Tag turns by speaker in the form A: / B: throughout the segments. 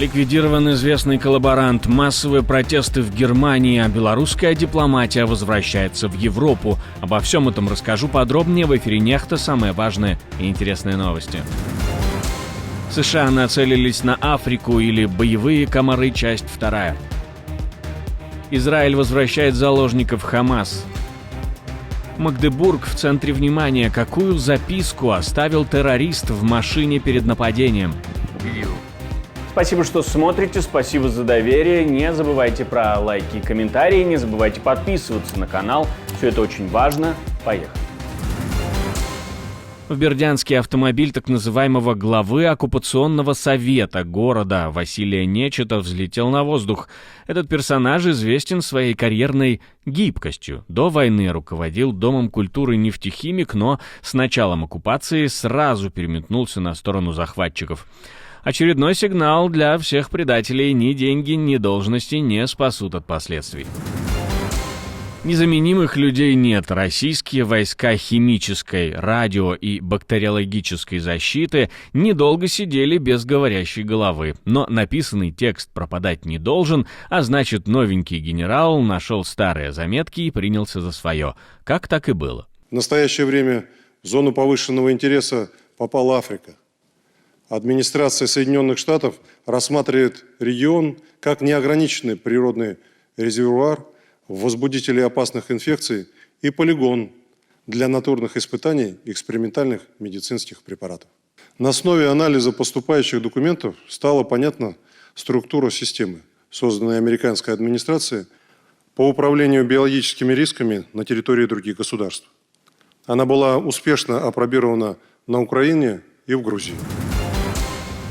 A: Ликвидирован известный коллаборант, массовые протесты в Германии, а белорусская дипломатия возвращается в Европу. Обо всем этом расскажу подробнее в эфире Нехта. Самые важные и интересные новости. США нацелились на Африку или боевые комары, часть 2. Израиль возвращает заложников Хамас. Магдебург в центре внимания. Какую записку оставил террорист в машине перед нападением? Спасибо, что смотрите, спасибо за доверие. Не забывайте про лайки и комментарии, не забывайте подписываться на канал. Все это очень важно. Поехали. В Бердянске автомобиль так называемого главы оккупационного совета города Василия Нечета взлетел на воздух. Этот персонаж известен своей карьерной гибкостью. До войны руководил Домом культуры «Нефтехимик», но с началом оккупации сразу переметнулся на сторону захватчиков. Очередной сигнал для всех предателей: ни деньги, ни должности не спасут от последствий. Незаменимых людей нет. Российские войска химической, радио и бактериологической защиты недолго сидели без говорящей головы. Но написанный текст пропадать не должен, а значит, новенький генерал нашел старые заметки и принялся за свое. Как так и было.
B: В настоящее время в зону повышенного интереса попала Африка. Администрация Соединенных Штатов рассматривает регион как неограниченный природный резервуар возбудителей опасных инфекций и полигон для натурных испытаний экспериментальных медицинских препаратов. На основе анализа поступающих документов стала понятна структура системы, созданной американской администрацией по управлению биологическими рисками на территории других государств. Она была успешно апробирована на Украине и в Грузии.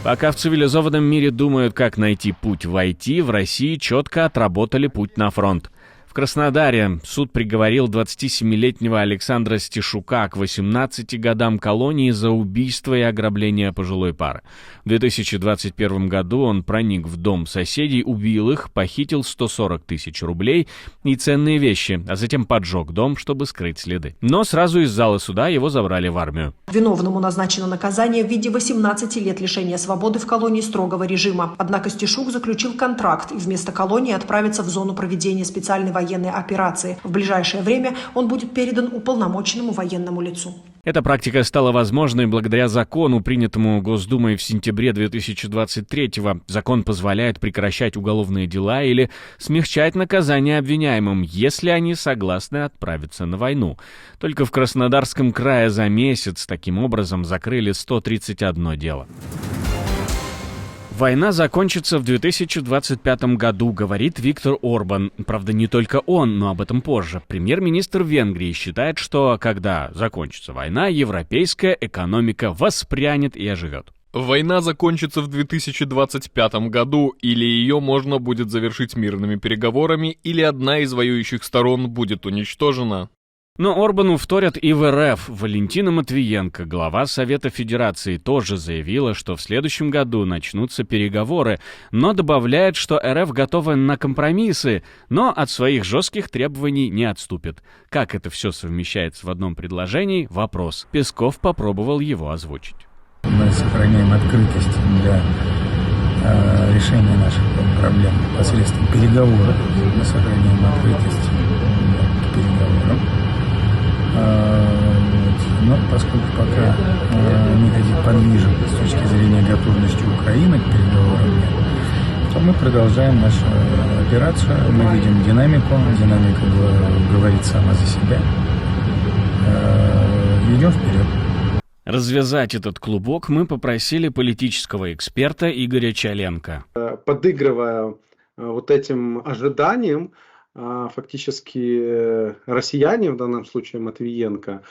A: Пока в цивилизованном мире думают, как найти путь в IT, в России четко отработали путь на фронт. В Краснодаре суд приговорил 27-летнего Александра Стешука к 18 годам колонии за убийство и ограбление пожилой пары. В 2021 году он проник в дом соседей, убил их, похитил 140 тысяч рублей и ценные вещи, а затем поджег дом, чтобы скрыть следы. Но сразу из зала суда его забрали в армию.
C: Виновному назначено наказание в виде 18 лет лишения свободы в колонии строгого режима. Однако Стешук заключил контракт и вместо колонии отправится в зону проведения специальной военной операции. В ближайшее время он будет передан уполномоченному военному лицу.
A: Эта практика стала возможной благодаря закону, принятому Госдумой в сентябре 2023-го. Закон позволяет прекращать уголовные дела или смягчать наказание обвиняемым, если они согласны отправиться на войну. Только в Краснодарском крае за месяц таким образом закрыли 131 дело. Война закончится в 2025 году, говорит Виктор Орбан. Правда, не только он, но об этом позже. Премьер-министр Венгрии считает, что когда закончится война, европейская экономика воспрянет и оживет.
D: Война закончится в 2025 году, или ее можно будет завершить мирными переговорами, или одна из воюющих сторон будет уничтожена.
A: Но Орбану вторят и в РФ. Валентина Матвиенко, глава Совета Федерации, тоже заявила, что в следующем году начнутся переговоры, но добавляет, что РФ готова на компромиссы, но от своих жестких требований не отступит. Как это все совмещается в одном предложении – вопрос. Песков попробовал его озвучить.
E: Мы сохраняем открытость для решения наших проблем посредством переговоров. Мы сохраняем открытость к переговорам. Но поскольку пока никаких подвижек с точки зрения готовности Украины к переговорам нет, то мы продолжаем нашу операцию. Мы видим динамику. Динамика говорит сама за себя. Идем вперед.
A: Развязать этот клубок мы попросили политического эксперта Игоря Чаленко.
F: Подыгрывая вот этим ожиданиям, фактически россияне, в данном случае Матвиенко,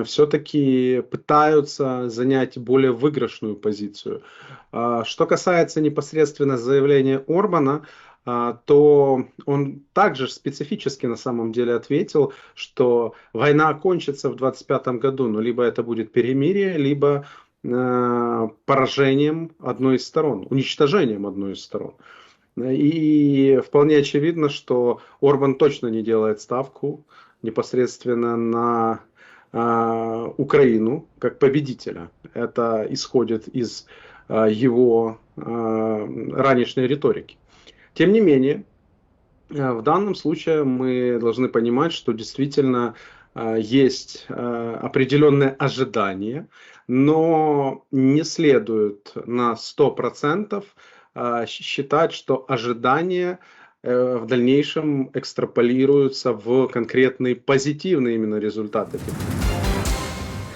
F: все-таки пытаются занять более выигрышную позицию. Что касается непосредственно заявления Орбана, то он также специфически на самом деле ответил, что война окончится в 2025 году, но либо это будет перемирие, либо поражением одной из сторон, уничтожением одной из сторон. И вполне очевидно, что Орбан точно не делает ставку непосредственно на Украину как победителя. Это исходит из его ранешней риторики. Тем не менее, в данном случае мы должны понимать, что действительно есть определенные ожидания, но не следует на 100% считать, что ожидания в дальнейшем экстраполируются в конкретные позитивные именно результаты.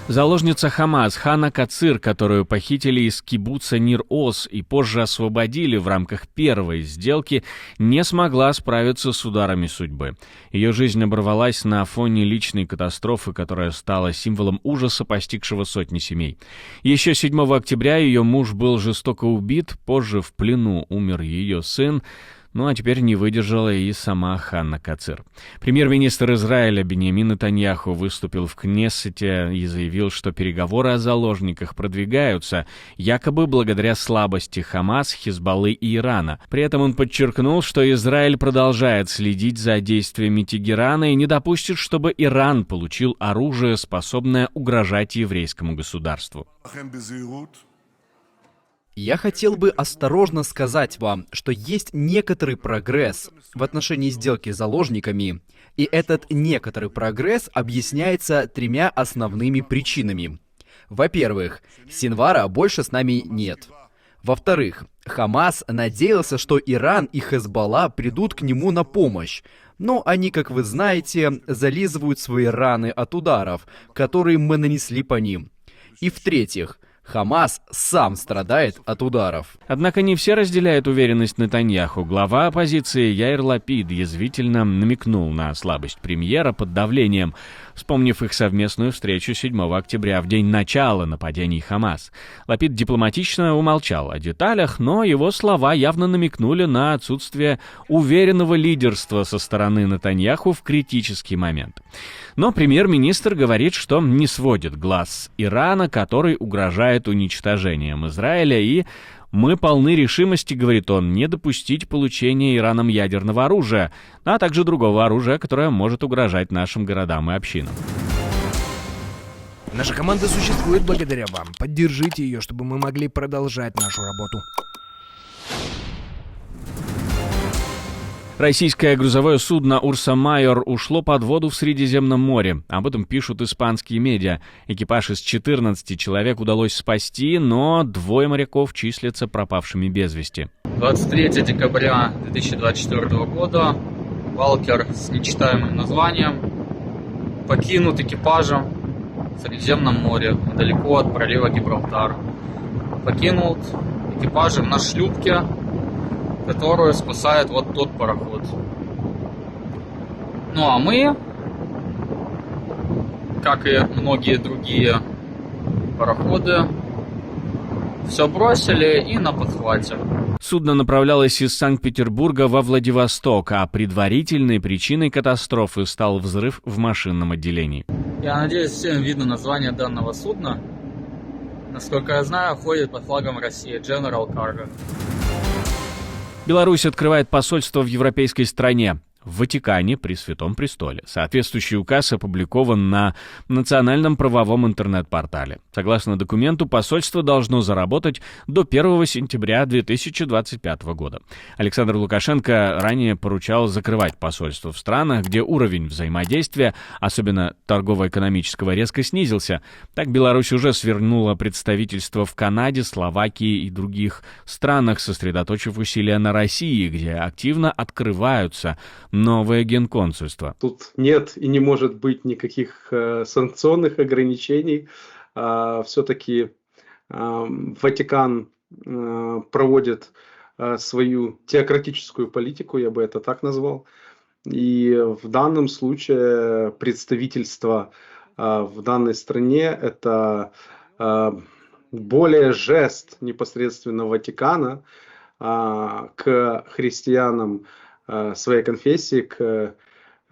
A: Заложница Хамас Хана Кацир, которую похитили из кибуца Нир-Оз и позже освободили в рамках первой сделки, не смогла справиться с ударами судьбы. Ее жизнь оборвалась на фоне личной катастрофы, которая стала символом ужаса, постигшего сотни семей. Еще 7 октября ее муж был жестоко убит, позже в плену умер ее сын. Ну а теперь не выдержала и сама Ханна Кацир. Премьер-министр Израиля Биньямин Нетаньяху выступил в Кнессете и заявил, что переговоры о заложниках продвигаются, якобы благодаря слабости Хамас, Хизбаллы и Ирана. При этом он подчеркнул, что Израиль продолжает следить за действиями Тегерана и не допустит, чтобы Иран получил оружие, способное угрожать еврейскому государству.
G: Я хотел бы осторожно сказать вам, что есть некоторый прогресс в отношении сделки с заложниками, и этот некоторый прогресс объясняется 3 основными причинами. Во-первых, Синвара больше с нами нет. Во-вторых, Хамас надеялся, что Иран и Хезболла придут к нему на помощь, но они, как вы знаете, зализывают свои раны от ударов, которые мы нанесли по ним. И в-третьих, Хамас сам страдает от ударов.
A: Однако не все разделяют уверенность Нетаньяху. Глава оппозиции Яир Лапид язвительно намекнул на слабость премьера под давлением, вспомнив их совместную встречу 7 октября, в день начала нападений Хамас. Лапид дипломатично умолчал о деталях, но его слова явно намекнули на отсутствие уверенного лидерства со стороны Нетаньяху в критический момент. Но премьер-министр говорит, что не сводит глаз с Ирана, который угрожает уничтожением Израиля, и «мы полны решимости, — говорит он, — не допустить получения Ираном ядерного оружия, а также другого оружия, которое может угрожать нашим городам и общинам».
H: Наша команда существует благодаря вам. Поддержите ее, чтобы мы могли продолжать нашу работу.
A: Российское грузовое судно «Урса Майор» ушло под воду в Средиземном море. Об этом пишут испанские медиа. Экипаж из 14 человек удалось спасти, но 2 моряков числятся пропавшими без вести.
I: 23 декабря 2024 года Валкер с нечитаемым названием покинут экипажем в Средиземном море, недалеко от пролива Гибралтар. Покинут экипажем на шлюпке, которую спасает вот тот пароход. Ну а мы, как и многие другие пароходы, все бросили и на подхвате.
A: Судно направлялось из Санкт-Петербурга во Владивосток, а предварительной причиной катастрофы стал взрыв в машинном отделении.
I: Я надеюсь, всем видно название данного судна. Насколько я знаю, ходит под флагом России General Cargo.
A: Беларусь открывает посольство в европейской стране, в Ватикане при Святом Престоле. Соответствующий указ опубликован на национальном правовом интернет-портале. Согласно документу, посольство должно заработать до 1 сентября 2025 года. Александр Лукашенко ранее поручал закрывать посольства в странах, где уровень взаимодействия, особенно торгово-экономического, резко снизился. Так Беларусь уже свернула представительство в Канаде, Словакии и других странах, сосредоточив усилия на России, где активно открываются новое генконсульство.
F: Тут нет и не может быть никаких санкционных ограничений. Все-таки Ватикан проводит свою теократическую политику, я бы это так назвал. И в данном случае представительство в данной стране – это более жест непосредственно Ватикана к христианам своей конфессии,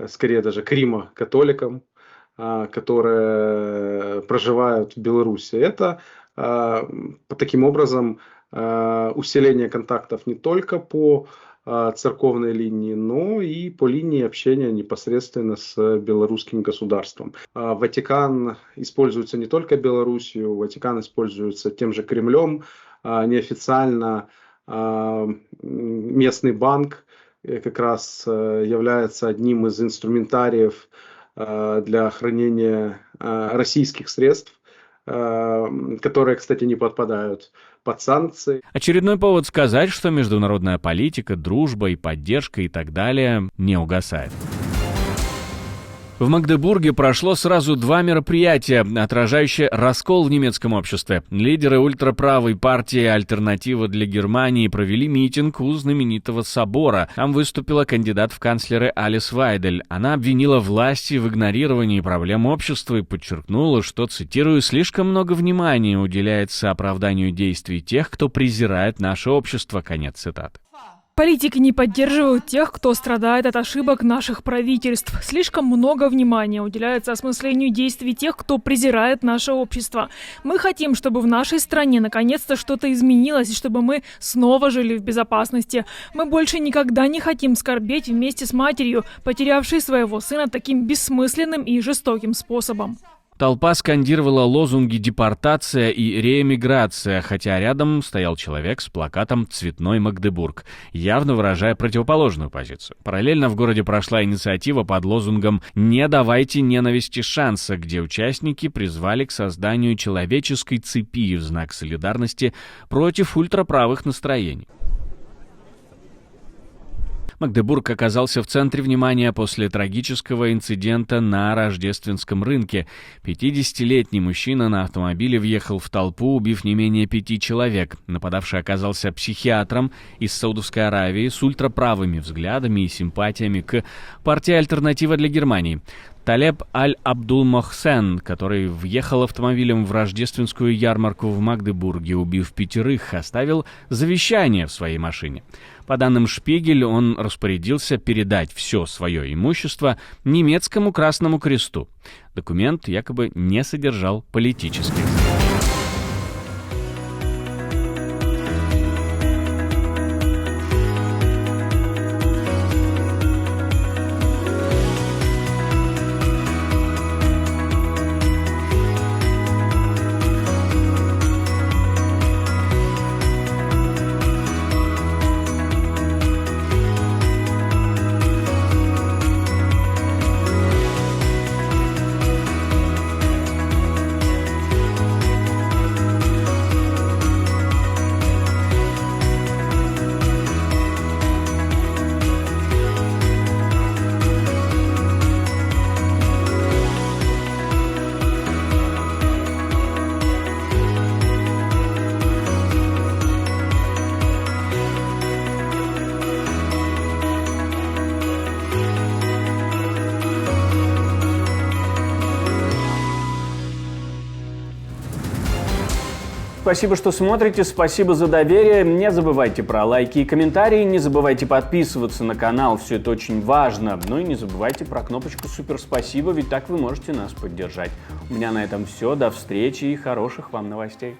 F: скорее даже к римо-католикам, которые проживают в Беларуси. Это таким образом усиление контактов не только по церковной линии, но и по линии общения непосредственно с белорусским государством. Ватикан используется не только Белоруссией, Ватикан используется тем же Кремлем, неофициально местный банк как раз является одним из инструментариев для хранения российских средств, которые, кстати, не подпадают под санкции.
A: Очередной повод сказать, что международная политика, дружба и поддержка и так далее не угасает. В Магдебурге прошло сразу 2 мероприятия, отражающие раскол в немецком обществе. Лидеры ультраправой партии «Альтернатива для Германии» провели митинг у знаменитого собора. Там выступила кандидат в канцлеры Алис Вайдель. Она обвинила власти в игнорировании проблем общества и подчеркнула, что, цитирую, «слишком много внимания уделяется оправданию действий тех, кто презирает наше общество». Конец цитаты.
J: Политики не поддерживают тех, кто страдает от ошибок наших правительств. Слишком много внимания уделяется осмыслению действий тех, кто презирает наше общество. Мы хотим, чтобы в нашей стране наконец-то что-то изменилось, и чтобы мы снова жили в безопасности. Мы больше никогда не хотим скорбеть вместе с матерью, потерявшей своего сына таким бессмысленным и жестоким способом.
A: Толпа скандировала лозунги «депортация» и «реэмиграция», хотя рядом стоял человек с плакатом «Цветной Магдебург», явно выражая противоположную позицию. Параллельно в городе прошла инициатива под лозунгом «Не давайте ненависти шанса», где участники призвали к созданию человеческой цепи в знак солидарности против ультраправых настроений. Магдебург оказался в центре внимания после трагического инцидента на рождественском рынке. 50-летний мужчина на автомобиле въехал в толпу, убив не менее 5 человек. Нападавший оказался психиатром из Саудовской Аравии с ультраправыми взглядами и симпатиями к партии «Альтернатива для Германии». Талеб Аль-Абдул-Мохсен, который въехал автомобилем в рождественскую ярмарку в Магдебурге, убив 5, оставил завещание в своей машине. По данным Шпигель, он распорядился передать все свое имущество немецкому Красному Кресту. Документ якобы не содержал политических. Спасибо, что смотрите, спасибо за доверие. Не забывайте про лайки и комментарии, не забывайте подписываться на канал, все это очень важно. Ну и не забывайте про кнопочку «Супер спасибо», ведь так вы можете нас поддержать. У меня на этом все, до встречи и хороших вам новостей.